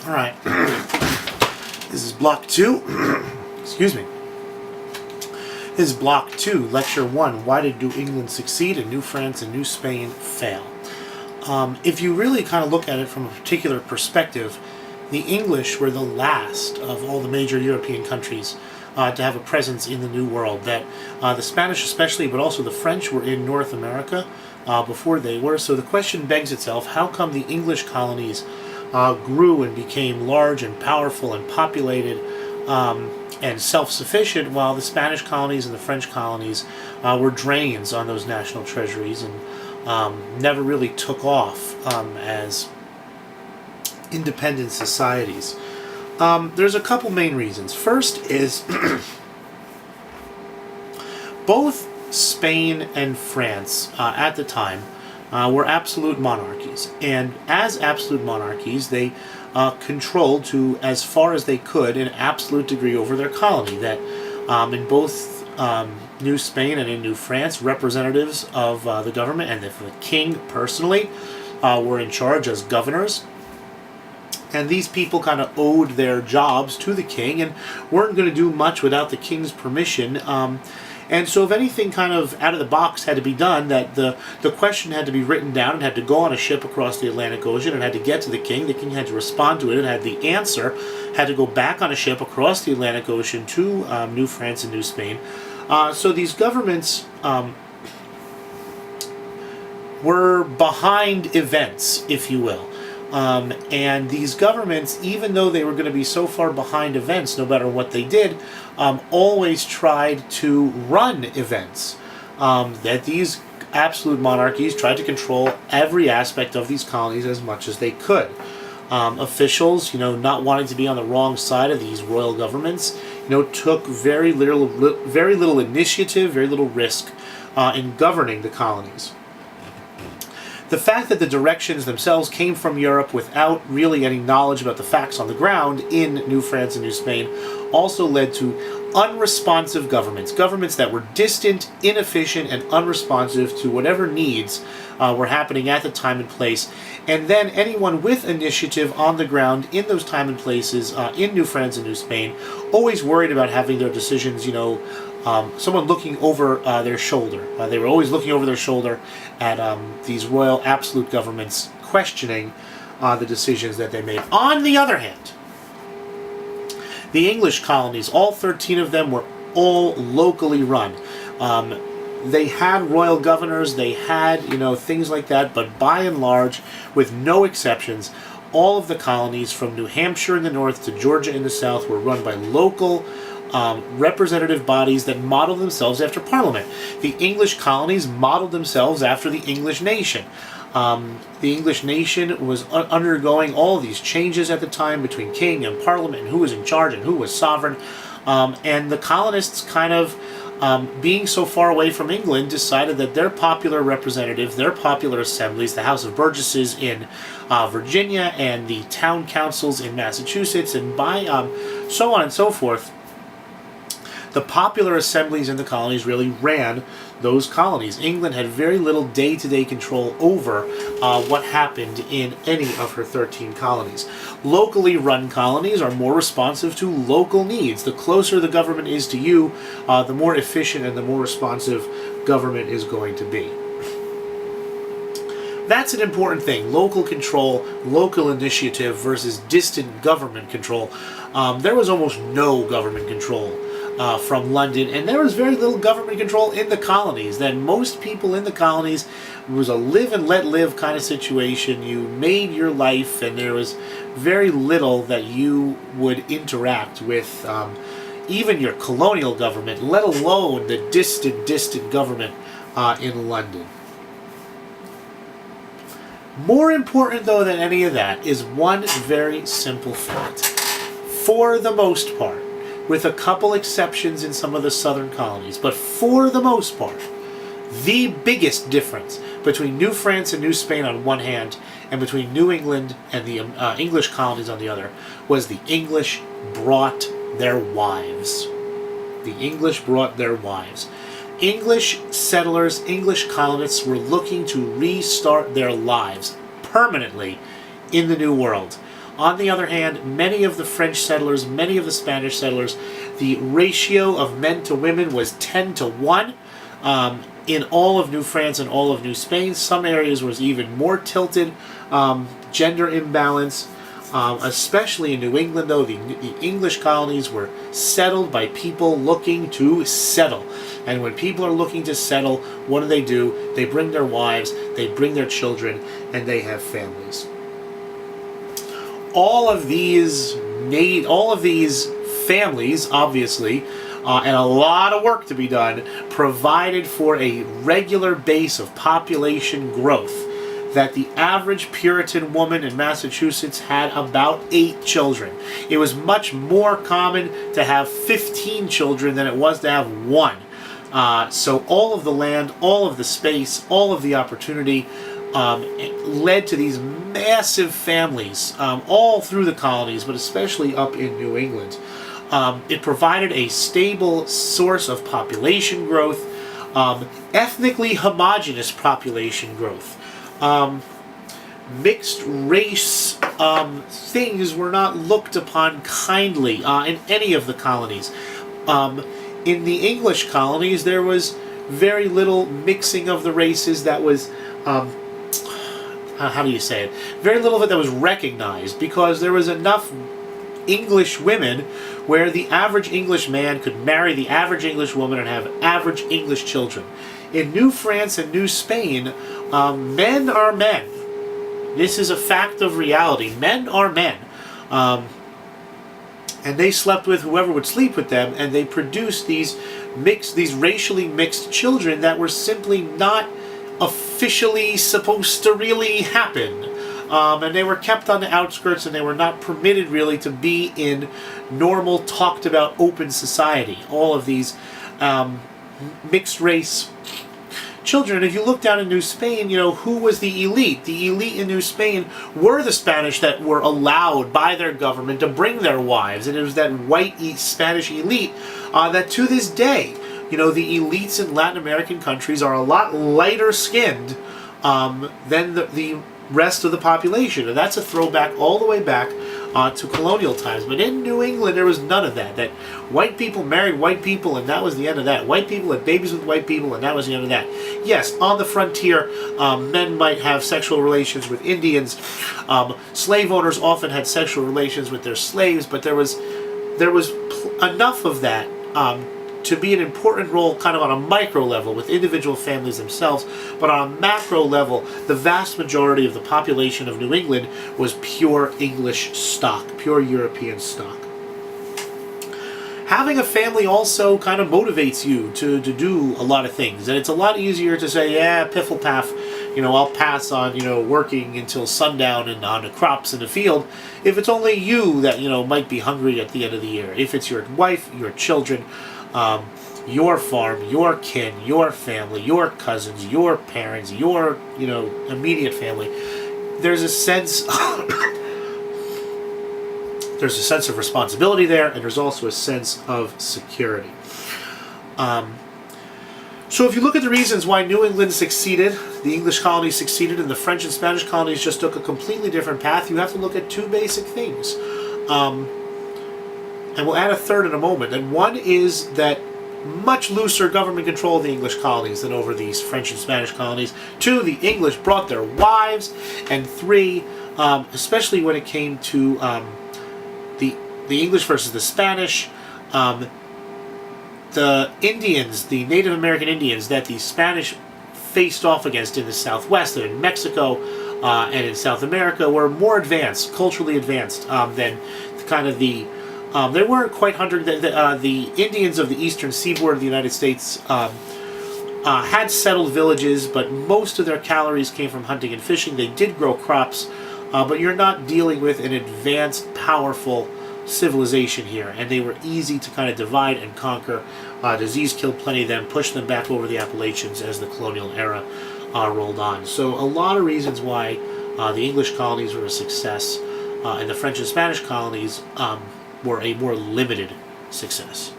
All right. This is block 2. Excuse me. This is block 2, lecture 1. Why did New England succeed and New France and New Spain fail? If you really kind of look at it from a particular perspective, the English were the last of all the major European countries to have a presence in the New World. That the Spanish especially, but also the French were in North America before they were. So the question begs itself, how come the English colonies grew and became large and powerful and populated and self-sufficient, while the Spanish colonies and the French colonies were drains on those national treasuries and never really took off as independent societies? There's a couple main reasons. First is both Spain and France at the time were absolute monarchies, and as absolute monarchies they controlled, to as far as they could, an absolute degree over their colony. That in both New Spain and in New France, representatives of the government and the king personally were in charge as governors. And these people kind of owed their jobs to the king and weren't going to do much without the king's permission. And so if anything kind of out of the box had to be done, that the question had to be written down and had to go on a ship across the Atlantic Ocean and had to get to the king had to respond to it, and had the answer, had to go back on a ship across the Atlantic Ocean to New France and New Spain. So these governments were behind events, if you will. And these governments, even though they were going to be so far behind events, no matter what they did, always tried to run events. That these absolute monarchies tried to control every aspect of these colonies as much as they could. Officials, not wanting to be on the wrong side of these royal governments, took very little initiative, very little risk in governing the colonies. The fact that the directions themselves came from Europe without really any knowledge about the facts on the ground in New France and New Spain also led to unresponsive governments that were distant, inefficient, and unresponsive to whatever needs were happening at the time and place. And then anyone with initiative on the ground in those time and places in New France and New Spain always worried about having their decisions, someone looking over their shoulder. They were always looking over their shoulder at these royal absolute governments, questioning the decisions that they made. On the other hand, the English colonies, all 13 of them, were all locally run. They had royal governors, they had, things like that, but by and large, with no exceptions, all of the colonies from New Hampshire in the north to Georgia in the south were run by local representative bodies that modeled themselves after Parliament. The English colonies modeled themselves after the English nation. The English nation was undergoing all these changes at the time between king and Parliament, and who was in charge and who was sovereign. And the colonists kind of, being so far away from England, decided that their popular representatives, their popular assemblies, the House of Burgesses in Virginia and the town councils in Massachusetts, and by so on and so forth, the popular assemblies in the colonies really ran those colonies. England had very little day-to-day control over what happened in any of her 13 colonies. Locally run colonies are more responsive to local needs. The closer the government is to you, the more efficient and the more responsive government is going to be. That's an important thing. Local control, local initiative versus distant government control. There was almost no government control from London, and there was very little government control in the colonies. Then most people in the colonies, it was a live and let live kind of situation. You made your life, and there was very little that you would interact with even your colonial government, let alone the distant government in London. More important, though, than any of that is one very simple fact. For the most part, with a couple exceptions in some of the southern colonies, but for the most part, the biggest difference between New France and New Spain on one hand, and between New England and the English colonies on the other, was the English brought their wives. The English brought their wives. English settlers, English colonists were looking to restart their lives permanently in the New World. On the other hand, many of the French settlers, many of the Spanish settlers, the ratio of men to women was 10 to 1 in all of New France and all of New Spain. Some areas was even more tilted, gender imbalance. Especially in New England, though, the English colonies were settled by people looking to settle. And when people are looking to settle, what do? They bring their wives, they bring their children, and they have families. All of these families, obviously, and a lot of work to be done, provided for a regular base of population growth. That the average Puritan woman in Massachusetts had about 8 children. It was much more common to have 15 children than it was to have 1. So all of the land, all of the space, all of the opportunity led to these massive families all through the colonies, but especially up in New England. It provided a stable source of population growth, ethnically homogeneous population growth. Mixed race things were not looked upon kindly in any of the colonies. In the English colonies, there was very little mixing of the races that was, how do you say it? Very little of it that was recognized, because there was enough English women where the average English man could marry the average English woman and have average English children. In New France and New Spain, men are men. This is a fact of reality. Men are men. And they slept with whoever would sleep with them, and they produced these racially mixed children that were simply not officially supposed to really happen. And they were kept on the outskirts, and they were not permitted really to be in normal, talked about, open society. All of these mixed race children. And if you look down in New Spain, who was the elite? The elite in New Spain were the Spanish that were allowed by their government to bring their wives. And it was that white Spanish elite that to this day, the elites in Latin American countries are a lot lighter skinned than the rest of the population. And that's a throwback all the way back to colonial times. But in New England, there was none of that. That white people married white people, and that was the end of that. White people had babies with white people, and that was the end of that. Yes, on the frontier, men might have sexual relations with Indians. Slave owners often had sexual relations with their slaves, but there was enough of that to be an important role kind of on a micro level with individual families themselves, but on a macro level, the vast majority of the population of New England was pure English stock, pure European stock. Having a family also kind of motivates you to do a lot of things, and it's a lot easier to say, yeah, piffle paff, I'll pass on, working until sundown and on the crops in the field, if it's only you that, might be hungry at the end of the year. If it's your wife, your children, your farm, your kin, your family, your cousins, your parents, your, immediate family, there's a sense of responsibility there, and there's also a sense of security. So if you look at the reasons why New England succeeded, the English colonies succeeded, and the French and Spanish colonies just took a completely different path, you have to look at 2 basic things. And we'll add a third in a moment. And one is that much looser government control of the English colonies than over these French and Spanish colonies. 2, the English brought their wives. And 3, especially when it came to the English versus the Spanish, the Indians, the Native American Indians that the Spanish faced off against in the Southwest and in Mexico and in South America were more advanced, culturally advanced than kind of the they weren't quite hunter. The Indians of the eastern seaboard of the United States had settled villages, but most of their calories came from hunting and fishing. They did grow crops, but you're not dealing with an advanced, powerful civilization here, and they were easy to kind of divide and conquer. Disease killed plenty of them, pushed them back over the Appalachians as the colonial era rolled on. So a lot of reasons why the English colonies were a success, and the French and Spanish colonies were a more limited success.